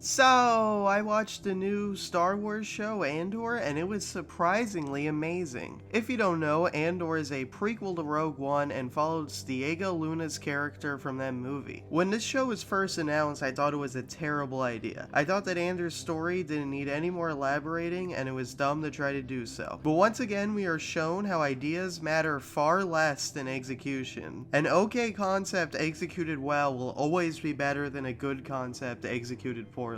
So, I watched the new Star Wars show, Andor, and it was surprisingly amazing. If you don't know, Andor is a prequel to Rogue One and follows Diego Luna's character from that movie. When this show was first announced, I thought it was a terrible idea. I thought that Andor's story didn't need any more elaborating, and it was dumb to try to do so. But once again, we are shown how ideas matter far less than execution. An okay concept executed well will always be better than a good concept executed poorly.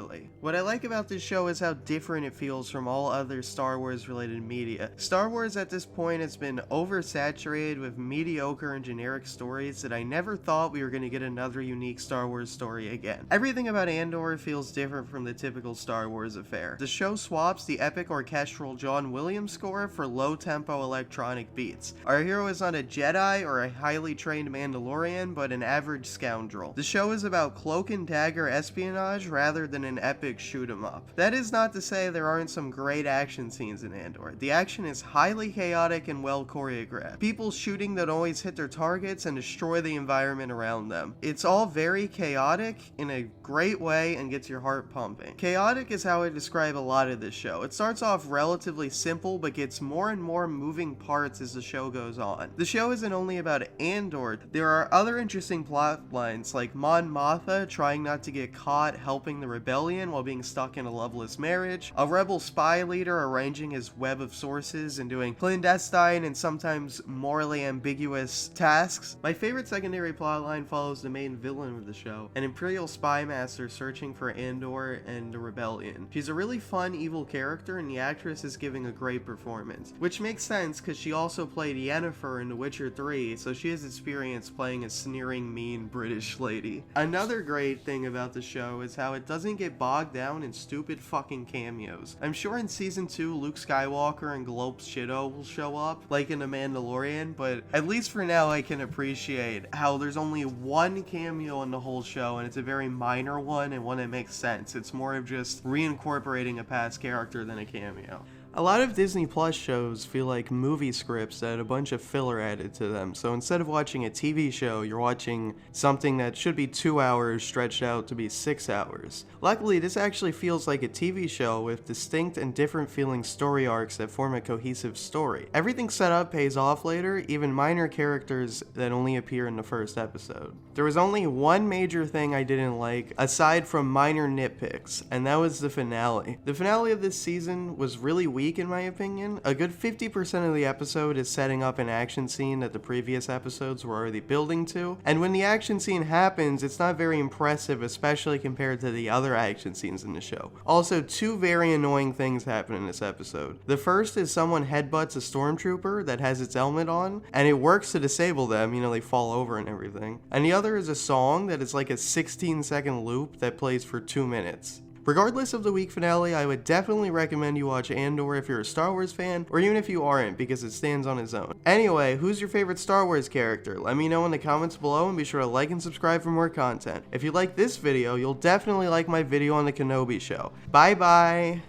What I like about this show is how different it feels from all other Star Wars related media. Star Wars at this point has been oversaturated with mediocre and generic stories that I never thought we were going to get another unique Star Wars story again. Everything about Andor feels different from the typical Star Wars affair. The show swaps the epic orchestral John Williams score for low-tempo electronic beats. Our hero is not a Jedi or a highly trained Mandalorian, but an average scoundrel. The show is about cloak and dagger espionage rather than an epic shoot 'em up. That is not to say there aren't some great action scenes in Andor. The action is highly chaotic and well choreographed. People shooting that always hit their targets and destroy the environment around them. It's all very chaotic in a great way and gets your heart pumping. Chaotic is how I describe a lot of this show. It starts off relatively simple but gets more and more moving parts as the show goes on. The show isn't only about Andor. There are other interesting plot lines like Mon Mothma trying not to get caught helping the rebellion while being stuck in a loveless marriage, a rebel spy leader arranging his web of sources and doing clandestine and sometimes morally ambiguous tasks. My favorite secondary plotline follows the main villain of the show, an Imperial spy master searching for Andor and the rebellion. She's a really fun evil character and the actress is giving a great performance, which makes sense because she also played Yennefer in The Witcher 3, so she has experience playing a sneering, mean British lady. Another great thing about the show is how it doesn't get bogged down in stupid fucking cameos. I'm sure in season 2 Luke Skywalker and Glopes Shido will show up, like in The Mandalorian, but at least for now I can appreciate how there's only one cameo in the whole show and it's a very minor one and one that makes sense. It's more of just reincorporating a past character than a cameo. A lot of Disney Plus shows feel like movie scripts that had a bunch of filler added to them, so instead of watching a TV show, you're watching something that should be 2 hours stretched out to be 6 hours. Luckily, this actually feels like a TV show with distinct and different feeling story arcs that form a cohesive story. Everything set up pays off later, even minor characters that only appear in the first episode. There was only one major thing I didn't like, aside from minor nitpicks, and that was the finale. The finale of this season was really weak in my opinion. A good 50% of the episode is setting up an action scene that the previous episodes were already building to, and when the action scene happens, it's not very impressive, especially compared to the other action scenes in the show. Also, two very annoying things happen in this episode. The first is someone headbutts a stormtrooper that has its helmet on, and it works to disable them, they fall over and everything. And the other is a song that is like a 16-second loop that plays for 2 minutes. Regardless of the week finale, I would definitely recommend you watch Andor if you're a Star Wars fan, or even if you aren't, because it stands on its own. Anyway, who's your favorite Star Wars character? Let me know in the comments below and be sure to like and subscribe for more content. If you like this video, you'll definitely like my video on the Kenobi show. Bye bye!